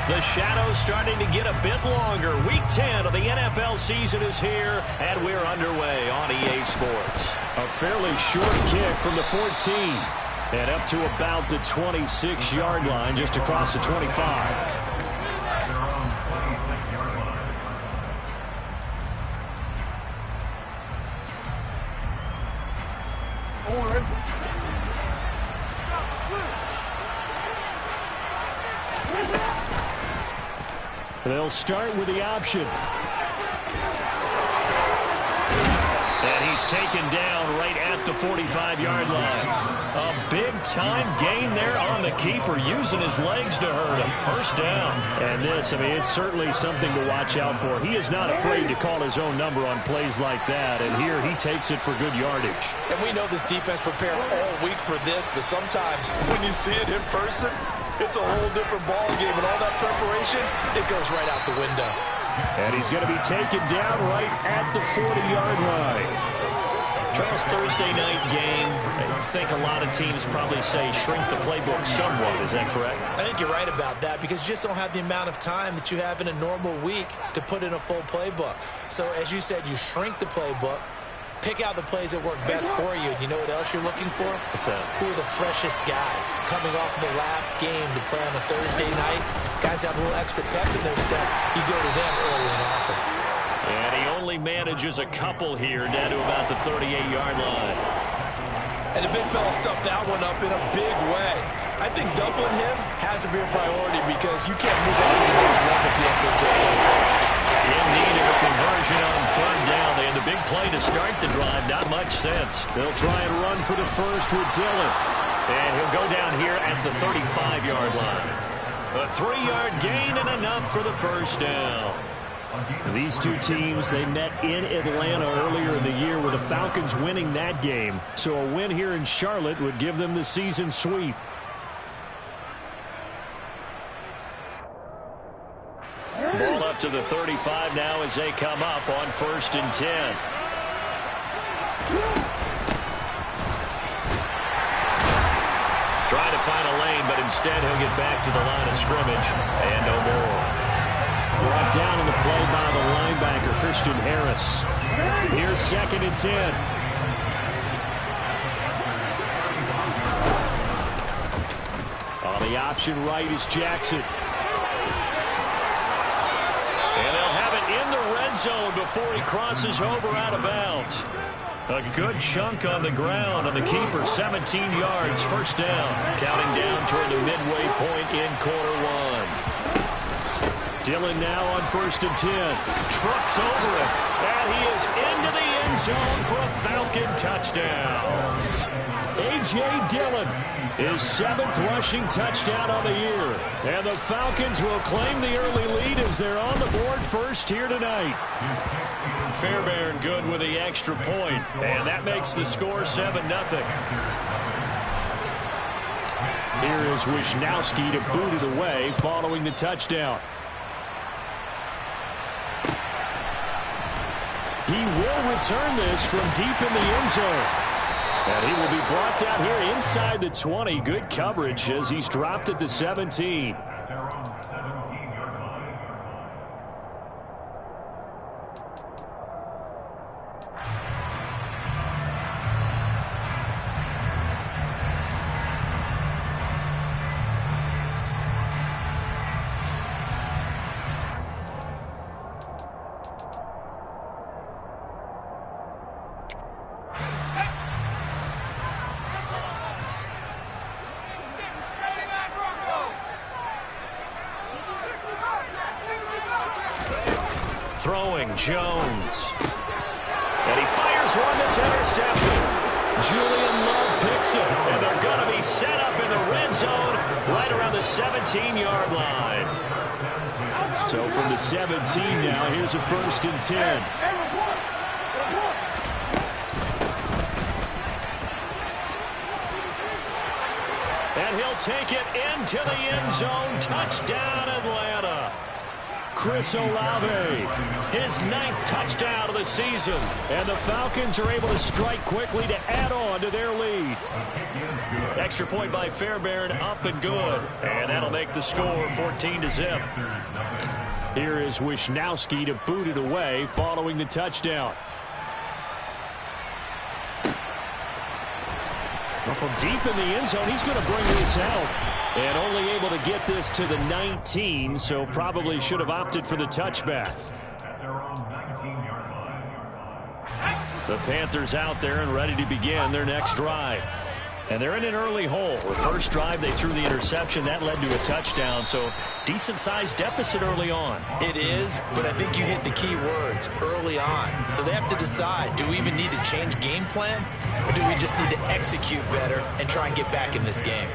The shadow's starting to get a bit longer. Week 10 of the NFL season is here, and we're underway on EA Sports. A fairly short kick from the 14. And up to about the 26-yard line, just across the 25. They'll start with the option. And he's taken down right at the 45-yard line. A big-time gain there on the keeper, using his legs to hurt him. First down. And this, it's certainly something to watch out for. He is not afraid to call his own number on plays like that. And here he takes it for good yardage. And we know this defense prepared all week for this, but sometimes when you see it in person, it's a whole different ball game, and all that preparation, it goes right out the window. And he's going to be taken down right at the 40-yard line. Charles, Thursday night game, I think a lot of teams probably say shrink the playbook somewhat. Is that correct? I think you're right about that, because you just don't have the amount of time that you have in a normal week to put in a full playbook. So, as you said, you shrink the playbook. Pick out the plays that work best for you. You know what else you're looking for? What's that? Who are the freshest guys coming off the last game to play on a Thursday night? Guys have a little extra pep in their step. You go to them early and often. And he only manages a couple here, down to about the 38-yard line. And the big fella stuffed that one up in a big way. I think doubling him has to be a priority, because you can't move up to the next level if you don't take care of him first. In need of a conversion on third down. They had the big play to start the drive. Not much sense. They'll try and run for the first with Dillon. And he'll go down here at the 35-yard line. A 3-yard gain and enough for the first down. These two teams, they met in Atlanta earlier in the year, with the Falcons winning that game. So a win here in Charlotte would give them the season sweep. Ball up to the 35 now as they come up on 1st and 10. Trying to find a lane, but instead he'll get back to the line of scrimmage. And no more. Brought down in the play by the linebacker, Christian Harris. Here's 2nd and 10. On the option right is Jackson. And they'll have it in the red zone before he crosses over out of bounds. A good chunk on the ground, and the keeper 17 yards, first down. Counting down toward the midway point in quarter one. Dillon now on 1st and 10. Trucks over it, and he is into the end zone for a Falcon touchdown. A.J. Dillon, his 7th rushing touchdown on the year. And the Falcons will claim the early lead as they're on the board first here tonight. Fairbairn good with the extra point, and that makes the score 7-0. Here is Wisnowski to boot it away following the touchdown. He will return this from deep in the end zone. And he will be brought down here inside the 20. Good coverage as he's dropped at the 17. Throwing Jones. And he fires one that's intercepted. Julian Love picks it. And they're going to be set up in the red zone right around the 17-yard line. So from the 17 now, here's a 1st and 10. And he'll take it into the end zone. Touchdown, Atlanta. Chris Olave. His 9th touchdown of the season. And the Falcons are able to strike quickly to add on to their lead. Extra point by Fairbairn, up and good. And that'll make the score 14-0. Here is Wisnowski to boot it away following the touchdown. Well, from deep in the end zone, he's going to bring this out. And only able to get this to the 19, so probably should have opted for the touchback. The Panthers out there and ready to begin their next drive. And they're in an early hole. The first drive, they threw the interception. That led to a touchdown, so decent-sized deficit early on. It is, but I think you hit the key words, early on. So they have to decide, do we even need to change game plan, or do we just need to execute better and try and get back in this game?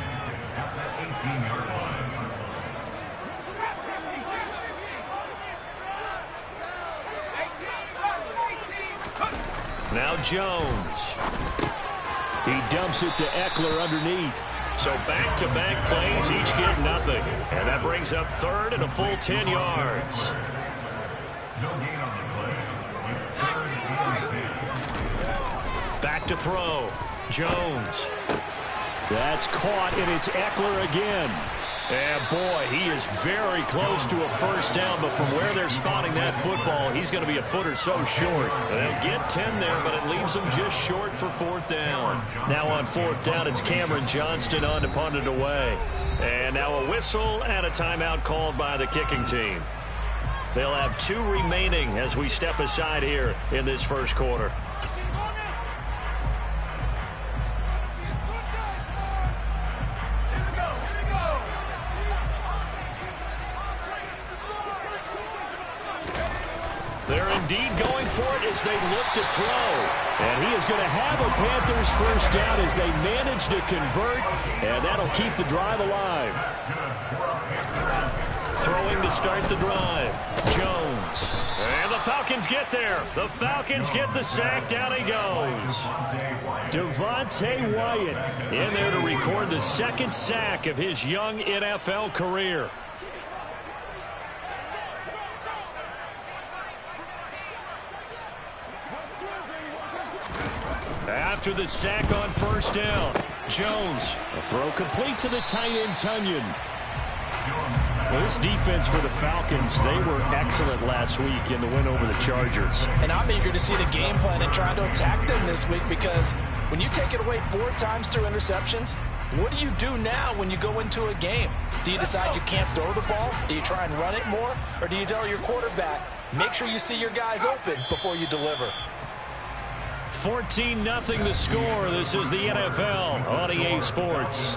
Now Jones. He dumps it to Eckler underneath. So back-to-back plays, each get nothing. And that brings up third and a full 10 yards. Back to throw. Jones. That's caught, and it's Eckler again. And boy, he is very close to a first down, but from where they're spotting that football, he's going to be a foot or so short. They'll get 10 there, but it leaves them just short for 4th down. Now on 4th down, it's Cameron Johnston on to punt it away. And now a whistle and a timeout called by the kicking team. They'll have 2 remaining as we step aside here in this first quarter. They're indeed going for it as they look to throw. And he is going to have a Panthers first down as they manage to convert. And that'll keep the drive alive. Throwing to start the drive. Jones. And the Falcons get there. The Falcons get the sack. Down he goes. Devontae Wyatt in there to record the 2nd sack of his young NFL career. After the sack on first down, Jones, a throw complete to the tight end, Tunyon. Well, this defense for the Falcons, they were excellent last week in the win over the Chargers. And I'm eager to see the game plan and trying to attack them this week, because when you take it away 4 times through interceptions, what do you do now when you go into a game? Do you decide you can't throw the ball? Do you try and run it more? Or do you tell your quarterback, make sure you see your guys open before you deliver? 14-0 the score. This is the NFL on EA Sports.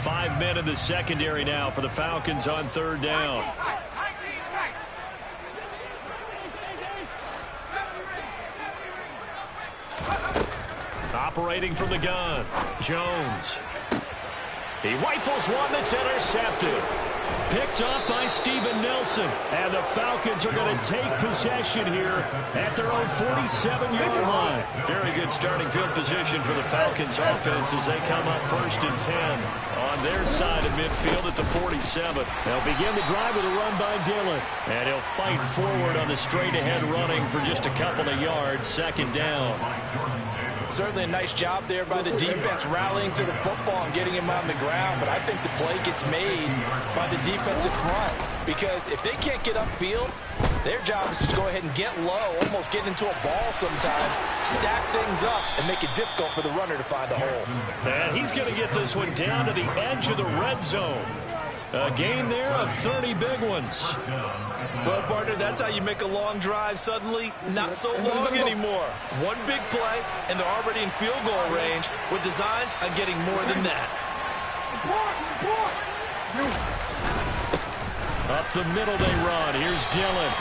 Five men in the secondary now for the Falcons on 3rd down. Operating from the gun, Jones. He rifles one that's intercepted. Picked up by Steven Nelson. And the Falcons are going to take possession here at their own 47-yard line. Very good starting field position for the Falcons offense as they come up 1st and 10 on their side of midfield at the 47. They'll begin the drive with a run by Dillon. And he'll fight forward on the straight-ahead running for just a couple of yards. 2nd down. Certainly a nice job there by the defense rallying to the football and getting him on the ground. But I think the play gets made by the defensive front, because if they can't get upfield, their job is to go ahead and get low, almost get into a ball sometimes, stack things up, and make it difficult for the runner to find a hole. And he's going to get this one down to the edge of the red zone. A gain there of 30 big ones. Well, partner, that's how you make a long drive suddenly not so long anymore. One big play, and they're already in field goal range with designs on getting more than that. Up the middle they run. Here's Dillon.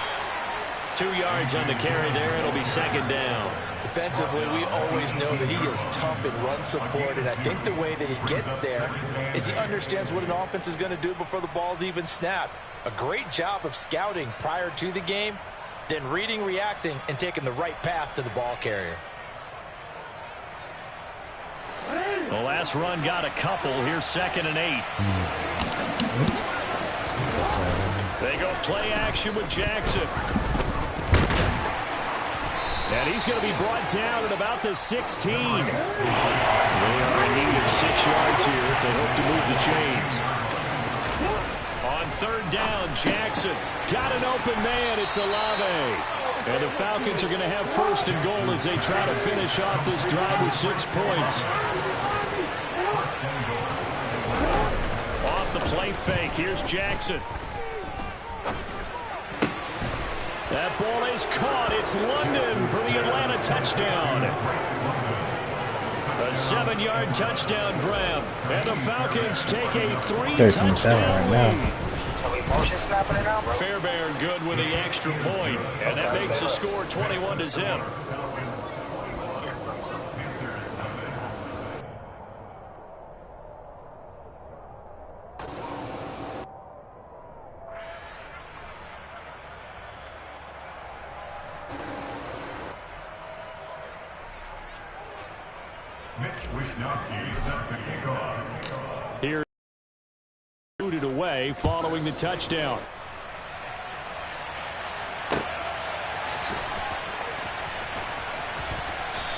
2 yards on the carry there. It'll be 2nd down. Defensively, we always know that he is tough in run support, and I think the way that he gets there is he understands what an offense is going to do before the ball's even snapped. A great job of scouting prior to the game, then reading, reacting, and taking the right path to the ball carrier. The last run got a couple. Here's 2nd and 8. They go play action with Jackson. And he's going to be brought down at about the 16. They are in need of 6 yards here if they hope to move the chains. On 3rd down, Jackson got an open man. It's Olave. And the Falcons are going to have 1st and goal as they try to finish off this drive with 6 points. Off the play fake, here's Jackson. That ball is caught. It's London for the Atlanta touchdown. A 7-yard touchdown grab. And the Falcons take a 3-touchdown lead. So we motion snapping it now, bro? Fairbairn good with the extra point. And that makes the score 21-0. Here, booted away following the touchdown.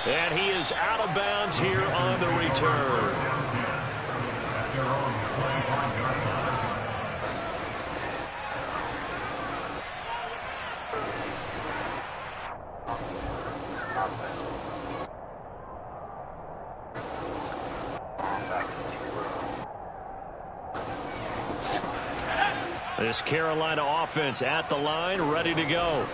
And he is out of bounds here on the return. This Carolina offense at the line, ready to go.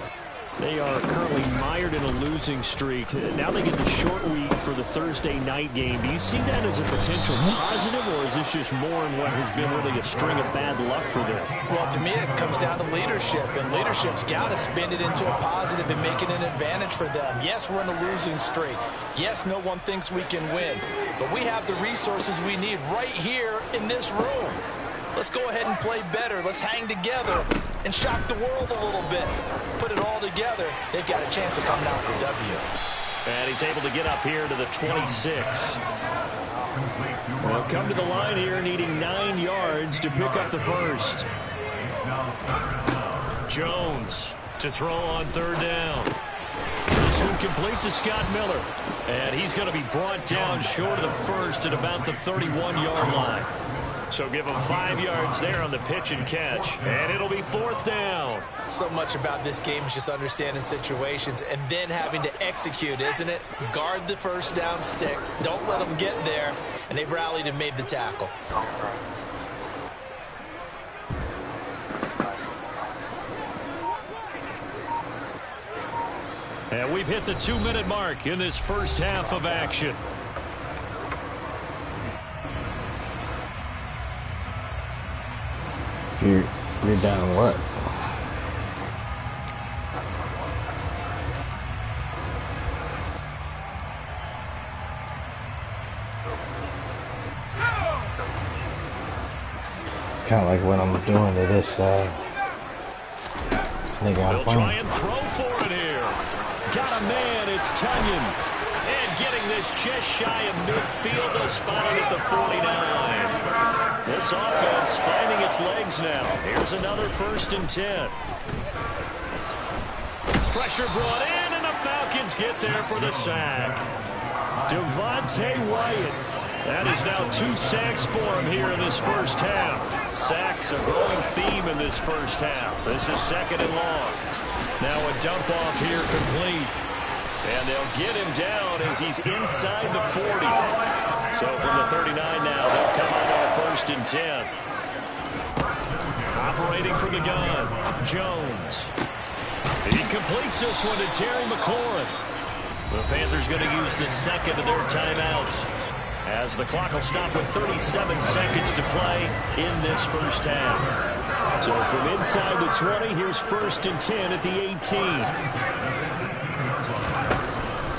They are currently mired in a losing streak. Now they get the short week for the Thursday night game. Do you see that as a potential positive, or is this just more in what has been really a string of bad luck for them? Well, to me, it comes down to leadership, and leadership's got to spin it into a positive and make it an advantage for them. Yes, we're in a losing streak. Yes, no one thinks we can win, but we have the resources we need right here in this room. Let's go ahead and play better. Let's hang together and shock the world a little bit. Put it all together. They've got a chance of coming out with the W. And he's able to get up here to the 26. Well, come to the line here needing 9 yards to pick up the first. Jones to throw on 3rd down. This one complete to Scott Miller. And he's going to be brought down short of the first at about the 31-yard line. So give him 5 yards there on the pitch and catch. And it'll be 4th down. So much about this game is just understanding situations and then having to execute, isn't it? Guard the first down sticks. Don't let them get there. And they've rallied and made the tackle. And we've hit the 2-minute mark in this first half of action. You're down what? It's kind of like what I'm doing to this nigga I'm playing. Try and throw for it here. Got a man, it's Tunyon. And getting this just shy of midfield, a spot at the 49. This offense finding its legs now. Here's another 1st and 10. Pressure brought in, and the Falcons get there for the sack. Devontae Wyatt. That is now 2 sacks for him here in this first half. Sacks a growing theme in this first half. This is 2nd and long. Now a dump off here complete. And they'll get him down as he's inside the 40. So from the 39 now, they'll come out on a 1st and 10. Operating from the gun, Jones. He completes this one to Terry McLaurin. The Panthers going to use the 2nd of their timeouts as the clock will stop with 37 seconds to play in this first half. So from inside the 20, here's 1st and 10 at the 18.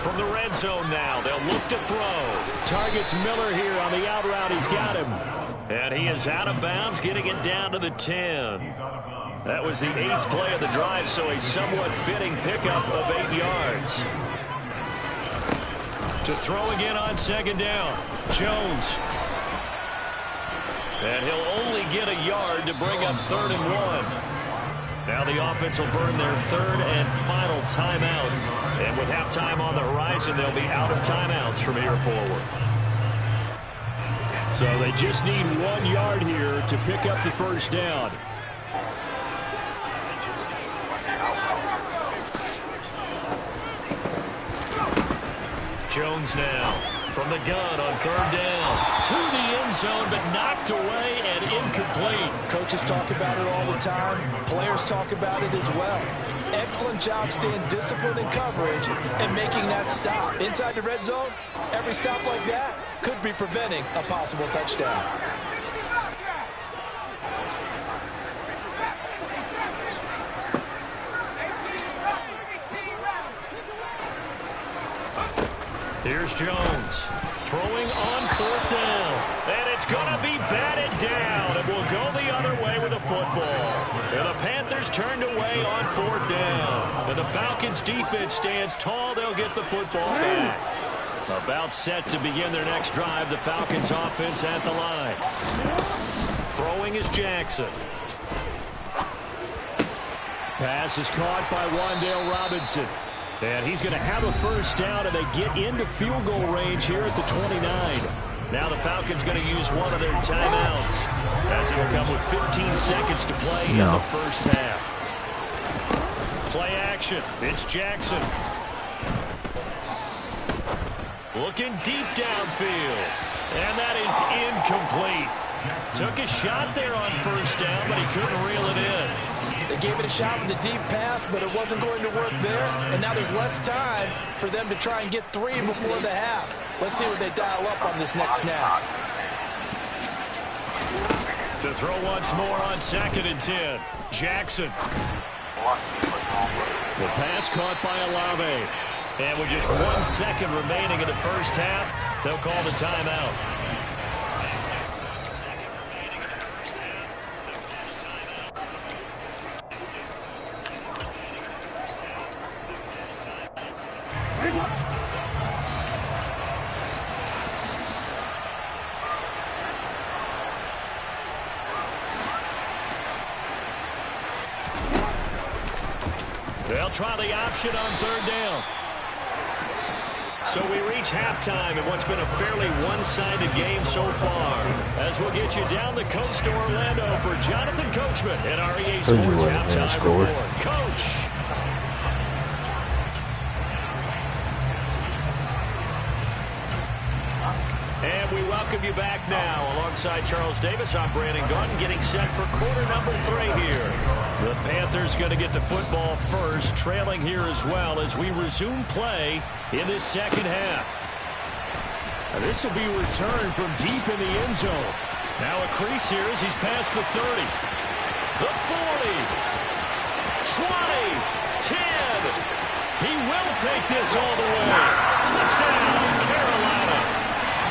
From the red zone now, they'll look to throw. Targets Miller here on the out route. He's got him. And he is out of bounds, getting it down to the 10. That was the 8th play of the drive, so a somewhat fitting pickup of 8 yards. To throw again on second down. Jones. And he'll only get a yard to bring up 3rd and 1. Now the offense will burn their 3rd and final timeout. And with halftime on the horizon, they'll be out of timeouts from here forward. So they just need 1 yard here to pick up the first down. Jones now from the gun on 3rd down. To the end zone, but knocked away and incomplete. Coaches talk about it all the time. Players talk about it as well. Excellent job staying disciplined in coverage and making that stop. Inside the red zone, every stop like that could be preventing a possible touchdown. Here's Jones throwing on 4th down. And it's going to be batted down. It will go the other way with the football. And the Panthers turned away on 4th down. And the Falcons defense stands tall. They'll get the football back. About set to begin their next drive. The Falcons offense at the line. Throwing is Jackson. Pass is caught by Wan'Dale Robinson. And he's going to have a first down, and they get into field goal range here at the 29. Now the Falcons going to use one of their timeouts as he'll come with 15 seconds to play in the first half. Play action. It's Jackson. Looking deep downfield. And that is incomplete. Took a shot there on first down, but he couldn't reel it in. They gave it a shot with a deep pass, but it wasn't going to work there. And now there's less time for them to try and get 3 before the half. Let's see what they dial up on this next snap. To throw once more on 2nd and 10. Jackson. The pass caught by Olave. And with just 1 second remaining in the first half, they'll call the timeout. They'll try the option on 3rd down. So we reach halftime in what's been a fairly one-sided game so far. As we'll get you down the coast to Orlando for Jonathan Coachman at our EA Sports Halftime Report. Coach. And we welcome you back now. Alongside Charles Davis, I'm Brandon Gaudin, getting set for quarter number 3 here. The Panthers going to get the football first, trailing here as well as we resume play in this second half. Now this will be returned from deep in the end zone. Now a crease here as he's past the 30. The 40. 20. 10. He will take this all the way. Touchdown, Carolina.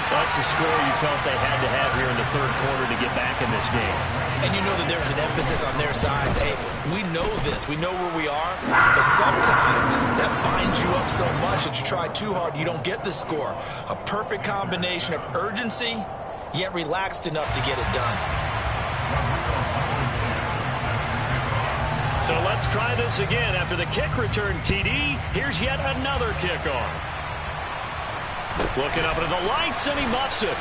That's a score you felt they had to have here in the 3rd quarter to get back in this game. And you know that there's an emphasis on their side. Hey, we know this. We know where we are. But sometimes that binds you up so much that you try too hard, you don't get the score. A perfect combination of urgency, yet relaxed enough to get it done. So let's try this again. After the kick return TD, here's yet another kickoff. Looking up into the lights, and he muffs it.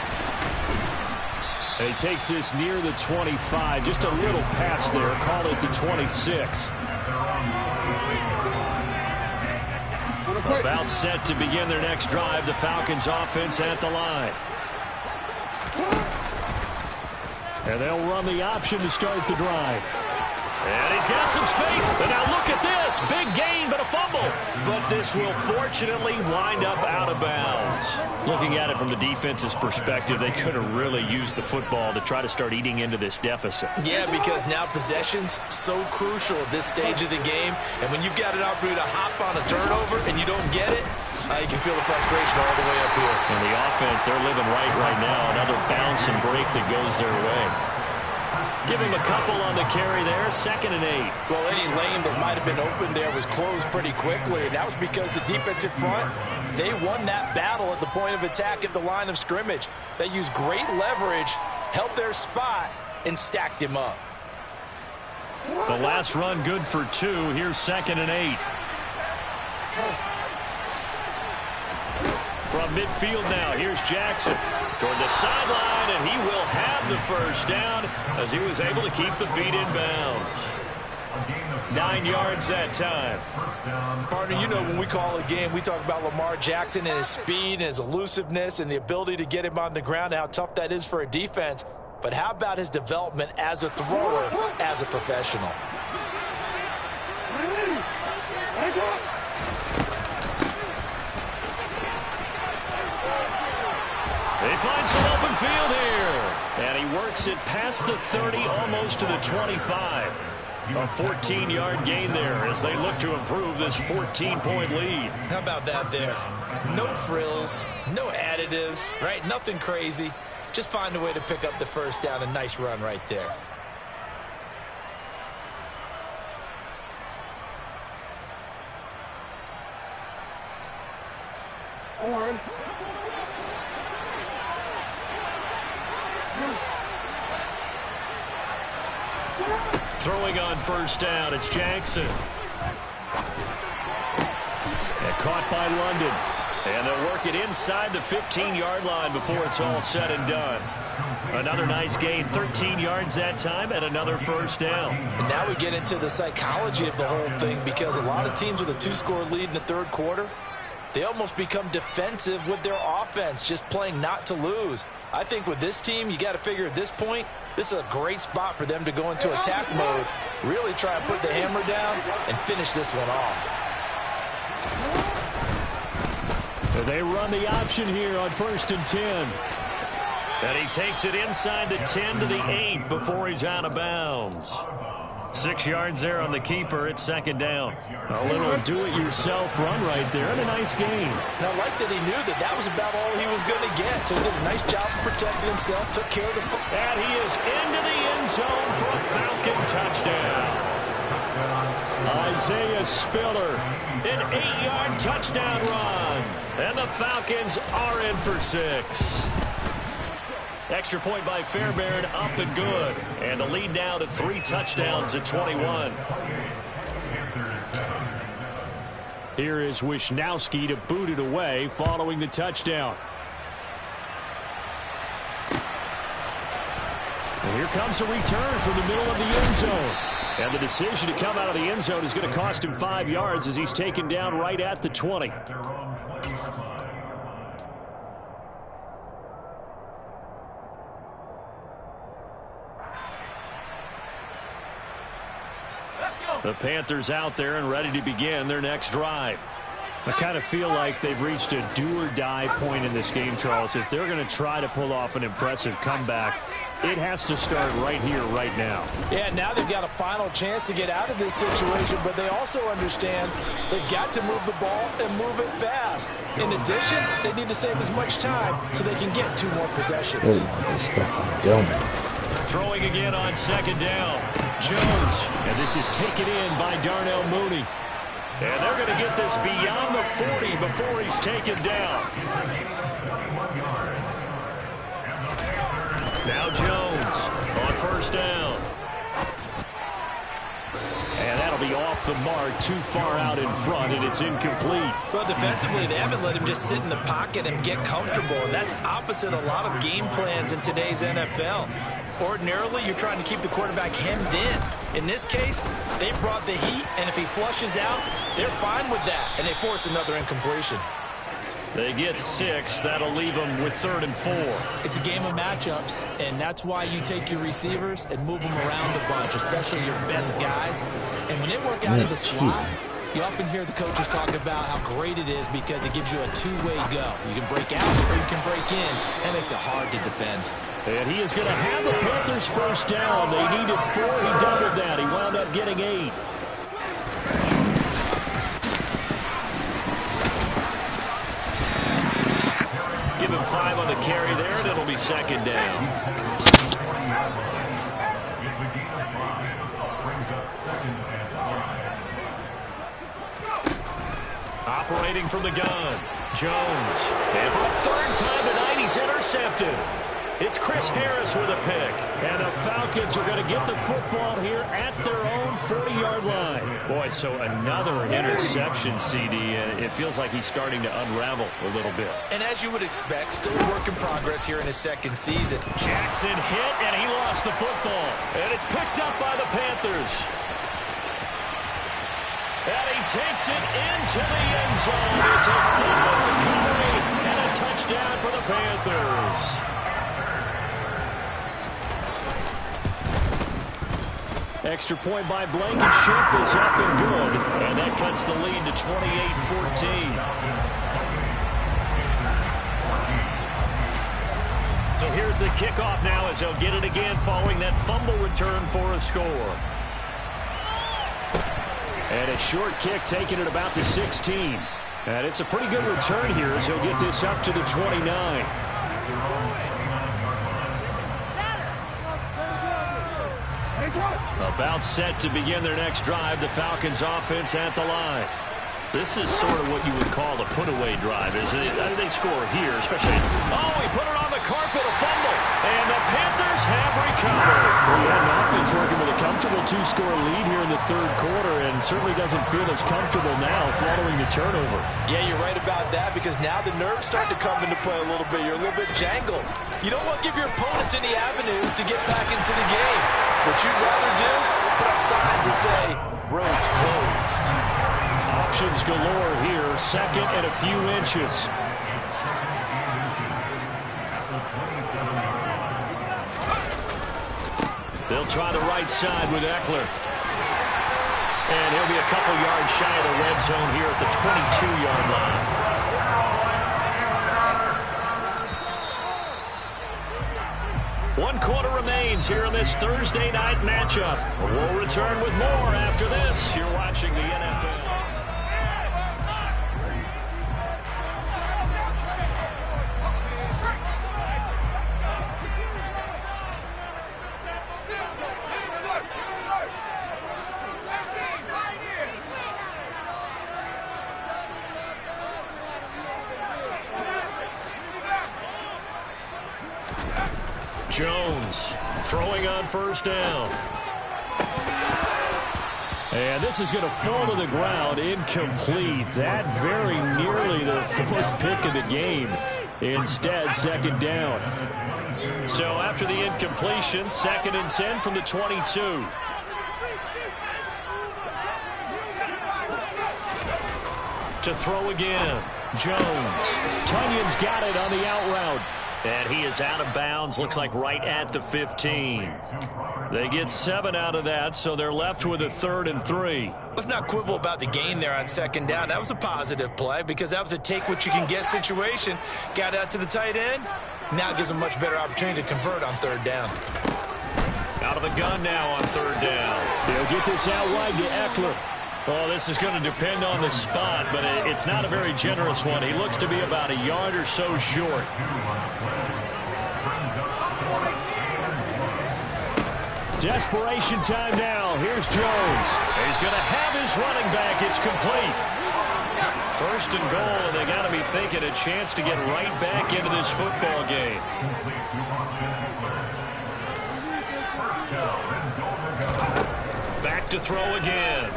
And he takes this near the 25. Just a little pass there. Call it the 26. About set to begin their next drive. The Falcons offense at the line. And they'll run the option to start the drive. And he's got some space. And now look at this. Big gain, but a fumble. But this will fortunately wind up out of bounds. Looking at it from the defense's perspective, they could have really used the football to try to start eating into this deficit. Yeah, because now possession's so crucial at this stage of the game. And when you've got an opportunity to hop on a turnover and you don't get it, you can feel the frustration all the way up here. And the offense, they're living right now. Another bounce and break that goes their way. Give him a couple on the carry there, 2nd and 8. Well, any lane that might have been open there was closed pretty quickly, and that was because the defensive front, they won that battle at the point of attack at the line of scrimmage. They used great leverage, held their spot, and stacked him up. The last run good for 2. Here's 2nd and 8. From midfield now, here's Jackson toward the sideline, and he will have the first down as he was able to keep the feet in bounds. 9 yards that time. Partner, you know when we call a game, we talk about Lamar Jackson and his speed and his elusiveness and the ability to get him on the ground and how tough that is for a defense. But how about his development as a thrower, as a professional? They find some open field here. And he works it past the 30, almost to the 25. A 14-yard gain there as they look to improve this 14-point lead. How about that there? No frills, no additives, right? Nothing crazy. Just find a way to pick up the first down. A nice run right there. Throwing on first down, it's Jackson. And caught by London. And they'll work it inside the 15-yard line before it's all said and done. Another nice gain, 13 yards that time, and another first down. And now we get into the psychology of the whole thing, because a lot of teams with a 2-score lead in the third quarter, they almost become defensive with their offense, just playing not to lose. I think with this team, you got to figure at this point, this is a great spot for them to go into attack mode, really try and put the hammer down and finish this one off. They run the option here on 1st and 10. And he takes it inside the 10 to the 8 before he's out of bounds. 6 yards there on the keeper. It's 2nd down. A little do-it-yourself run right there, and a nice gain. And I like that he knew that that was about all he was going to get. So he did a nice job of protecting himself, took care of the football. And he is into the end zone for a Falcon touchdown. Isaiah Spiller, an 8-yard touchdown run. And the Falcons are in for 6. Extra point by Fairbairn, up and good. And the lead now to 3 touchdowns at 21. Here is Wisnowski to boot it away following the touchdown. And here comes a return from the middle of the end zone. And the decision to come out of the end zone is going to cost him 5 yards as he's taken down right at the 20. The Panthers out there and ready to begin their next drive. I kind of feel like they've reached a do-or-die point in this game, Charles. If they're going to try to pull off an impressive comeback, it has to start right here, right now. Yeah, now they've got a final chance to get out of this situation, but they also understand they've got to move the ball and move it fast. In addition, they need to save as much time so they can get 2 more possessions. Throwing again on 2nd down. Jones, and this is taken in by Darnell Mooney. And they're going to get this beyond the 40 before he's taken down. Now Jones on 1st down. And that'll be off the mark, too far out in front, and it's incomplete. Well, defensively, they haven't let him just sit in the pocket and get comfortable, and that's opposite a lot of game plans in today's NFL. Ordinarily, you're trying to keep the quarterback hemmed in. In this case, they brought the heat, and if he flushes out, they're fine with that, and they force another incompletion. They get 6. That'll leave them with 3rd and 4. It's a game of matchups, and that's why you take your receivers and move them around a bunch, especially your best guys. And when they work out of the slot, you often hear the coaches talk about how great it is because it gives you a 2-way go. You can break out or you can break in. That makes it hard to defend. And he is going to have the Panthers first down. They needed 4. He doubled that. He wound up getting 8. Give him 5 on the carry there, and it'll be 2nd down. Operating from the gun, Jones. And for the third time tonight, he's intercepted. It's Chris Harris with a pick. And the Falcons are going to get the football here at their own 40-yard line. Boy, so another interception, CD. It feels like he's starting to unravel a little bit. And as you would expect, still a work in progress here in his second season. Jackson hit, and he lost the football. And it's picked up by the Panthers. And he takes it into the end zone. It's a fumble recovery and a touchdown for the Panthers. Extra point by Blankenship is up and good. And that cuts the lead to 28-14. So here's the kickoff now as they'll get it again following that fumble return for a score. And a short kick taken at about the 16. And it's a pretty good return here as he'll get this up to the 29. About set to begin their next drive, the Falcons offense at the line. This is sort of what you would call a put-away drive, isn't it? They score here, especially... Oh, he put it on the carpet, a fumble. And the Panthers have recovered. Well, you had an offense working with a comfortable two-score lead here in the third quarter and certainly doesn't feel as comfortable now following the turnover. Yeah, you're right about that because now the nerves start to come into play a little bit. You're a little bit jangled. You don't want to give your opponents any avenues to get back into the game. What you'd rather do, put up signs and say, roads closed. Options galore here, second and a few inches. They'll try the right side with Eckler. And he'll be a couple yards shy of the red zone here at the 22-yard line. One quarter remains here in this Thursday night matchup. We'll return with more after this. You're watching the NFL. Jones throwing on first down. And this is going to fall to the ground, incomplete. That very nearly the fourth pick of the game. Instead, second down. So after the incompletion, 2nd and 10 from the 22. To throw again, Jones. Tunyon's got it on the out route. And he is out of bounds, looks like right at the 15. They get 7 out of that, so they're left with a 3rd and 3. Let's not quibble about the gain there on second down. That was a positive play because that was a take-what-you-can-get situation. Got out to the tight end. Now it gives them a much better opportunity to convert on 3rd down. Out of the gun now on 3rd down. They'll get this out wide to Eckler. Well, this is going to depend on the spot, but it's not a very generous one. He looks to be about a yard or so short. Desperation time now. Here's Jones. He's going to have his running back. It's complete. 1st and goal, and they got to be thinking a chance to get right back into this football game. Back to throw again.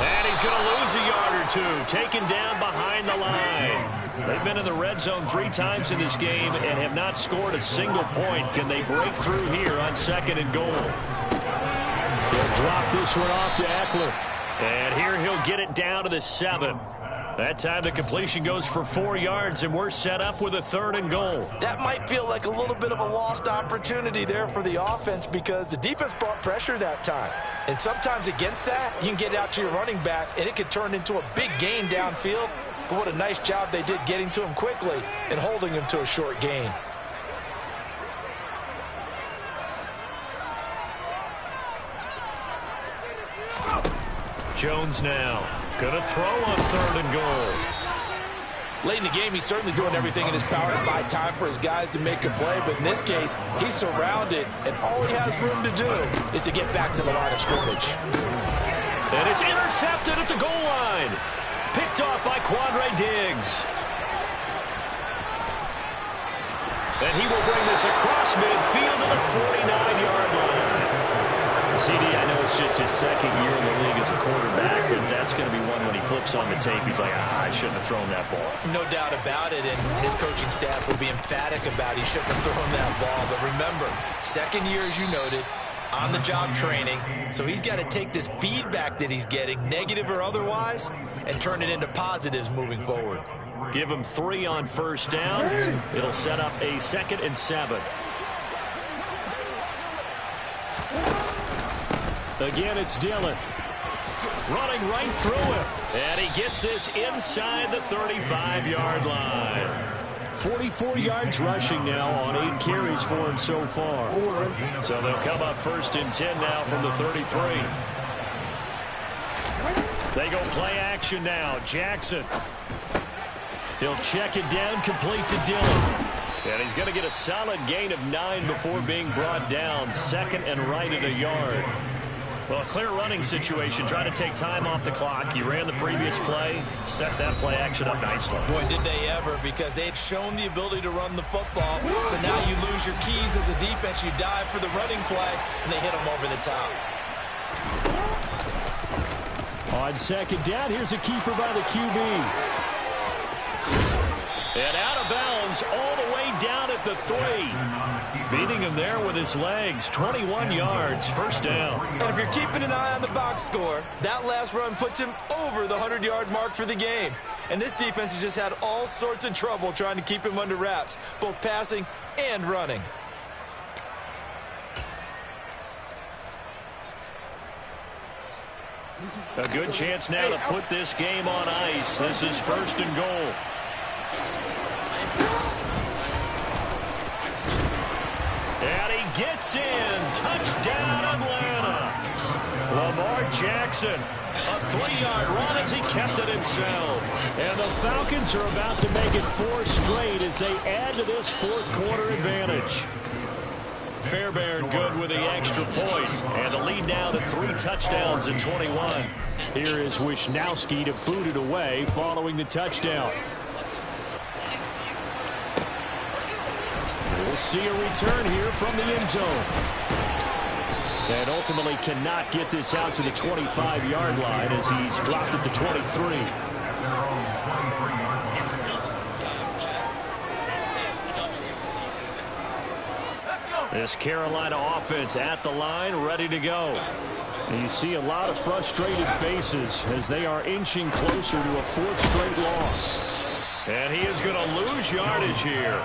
And he's going to lose a yard or two, taken down behind the line. They've been in the red zone 3 times in this game and have not scored a single point. Can they break through here on 2nd and goal? They'll drop this one off to Eckler. And here he'll get it down to the 7. That time the completion goes for 4 yards, and we're set up with a 3rd and goal. That might feel like a little bit of a lost opportunity there for the offense because the defense brought pressure that time. And sometimes against that, you can get out to your running back, and it could turn into a big gain downfield. But what a nice job they did getting to him quickly and holding him to a short gain. Jones now going to throw on 3rd and goal. Late in the game, he's certainly doing everything in his power to buy time for his guys to make a play. But in this case, he's surrounded, and all he has room to do is to get back to the line of scrimmage. And it's intercepted at the goal line. Picked off by Quandre Diggs. And he will bring this across midfield to the 49-yard line. CD, I know it's just his second year in the league as a quarterback, but that's going to be one when he flips on the tape. He's like, I shouldn't have thrown that ball. No doubt about it, and his coaching staff will be emphatic about he shouldn't have thrown that ball. But remember, second year, as you noted, on-the-job training, so he's got to take this feedback that he's getting, negative or otherwise, and turn it into positives moving forward. Give him 3 on first down. It'll set up a 2nd and 7. Again, it's Dillon. Running right through him. And he gets this inside the 35-yard line. 44 yards rushing now on 8 carries for him so far. So they'll come up 1st and 10 now from the 33. They go play action now. Jackson. He'll check it down, complete to Dillon. And he's going to get a solid gain of 9 before being brought down. 2nd and right at a yard. Well, a clear running situation. Trying to take time off the clock. You ran the previous play. Set that play action up nicely. Boy, did they ever, because they had shown the ability to run the football. So now you lose your keys as a defense. You dive for the running play, and they hit them over the top. On 2nd down, here's a keeper by the QB. And out of bounds all the way down at the 3. Beating him there with his legs. 21 yards, 1st down. And if you're keeping an eye on the box score, that last run puts him over the 100-yard mark for the game. And this defense has just had all sorts of trouble trying to keep him under wraps, both passing and running. A good chance now to put this game on ice. This is 1st and goal. And he gets in. Touchdown, Atlanta. Lamar Jackson. A 3-yard run as he kept it himself. And the Falcons are about to make it 4 straight as they add to this 4th quarter advantage. Fairbairn good with the extra point. And the lead now to 3 touchdowns in 21. Here is Wisnowski to boot it away following the touchdown. We'll see a return here from the end zone. And ultimately cannot get this out to the 25-yard line as he's dropped at the 23. This Carolina offense at the line, ready to go. And you see a lot of frustrated faces as they are inching closer to a 4th straight loss. And he is going to lose yardage here.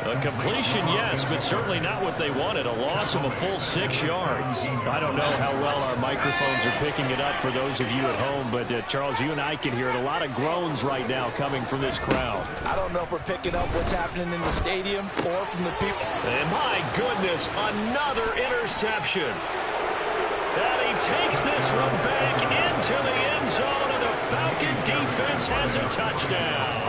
A completion, yes, but certainly not what they wanted. A loss of a full 6 yards. I don't know how well our microphones are picking it up for those of you at home, but Charles, you and I can hear it. A lot of groans right now coming from this crowd. I don't know if we're picking up what's happening in the stadium or from the people. And my goodness, another interception. And he takes this one back into the end zone, and the Falcon defense has a touchdown.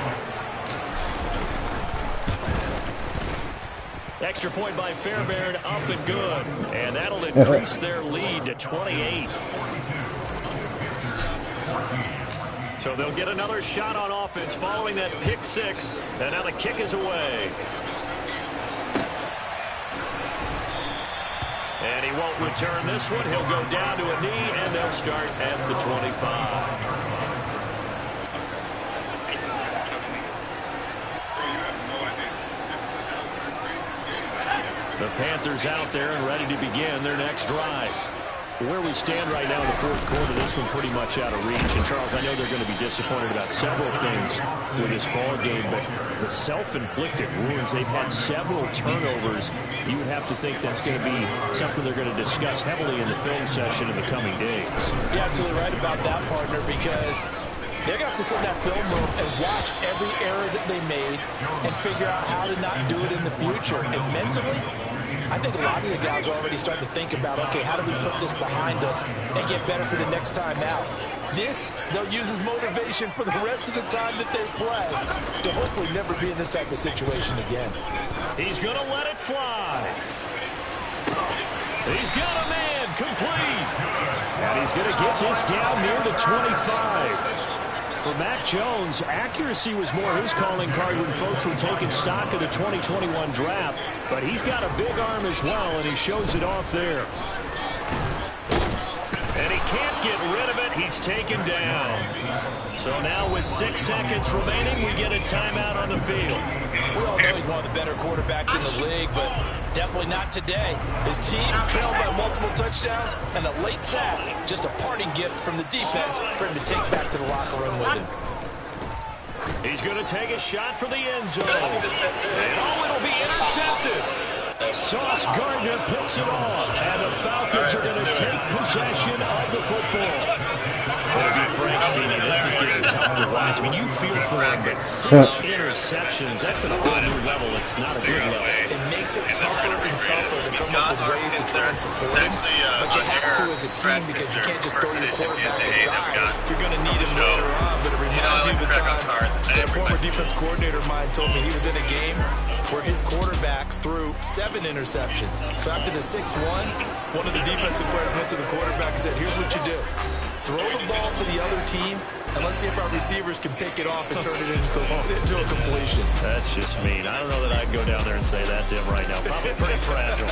Extra point by Fairbairn, up and good. And that'll increase their lead to 28. So they'll get another shot on offense following that pick 6. And now the kick is away. And he won't return this one. He'll go down to a knee, and they'll start at the 25. The Panthers out there and ready to begin their next drive. Where we stand right now in the 4th quarter, this one pretty much out of reach. And, Charles, I know they're going to be disappointed about several things with this ball game, but the self-inflicted wounds, they've had several turnovers. You would have to think that's going to be something they're going to discuss heavily in the film session in the coming days. You're absolutely right about that, partner, because they're going to have to sit in that film room and watch every error that they made and figure out how to not do it in the future. And mentally, I think a lot of the guys are already starting to think about, okay, how do we put this behind us and get better for the next time out? This, they'll use as motivation for the rest of the time that they play to hopefully never be in this type of situation again. He's going to let it fly. He's got a man complete. And he's going to get this down near the 25. For Mac Jones, accuracy was more his calling card when folks were taking stock of the 2021 draft. But he's got a big arm as well, and he shows it off there. And he can't get rid of it. He's taken down. So now with 6 seconds remaining, we get a timeout on the field. We all know he's one of the better quarterbacks in the league, but definitely not today. His team trailed by multiple touchdowns, and a late sack, just a parting gift from the defense for him to take back to the locker room with him. He's going to take a shot for the end zone. And oh, it'll be intercepted. Sauce Gardner picks it off, and the Falcons are going to take possession of the football. Well, to be frank, Cini, this is getting tough to watch. I mean, you feel for him, but 6 interceptions, that's at a whole new level. It's not a good level. It makes it tougher and tougher to come up with ways to try and support him. But you have to as a team because you can't just throw your quarterback aside. You're going to need him later on, but it reminds me of the time that former defense coordinator of mine told me he was in a game where his quarterback threw 7 interceptions. So after the 6-1, one of the defensive players went to the quarterback and said, here's what you do. Throw the ball to the other team, and let's see if our receivers can pick it off and turn it into a completion. That's just mean. I don't know that I'd go down there and say that to him right now. Probably pretty fragile.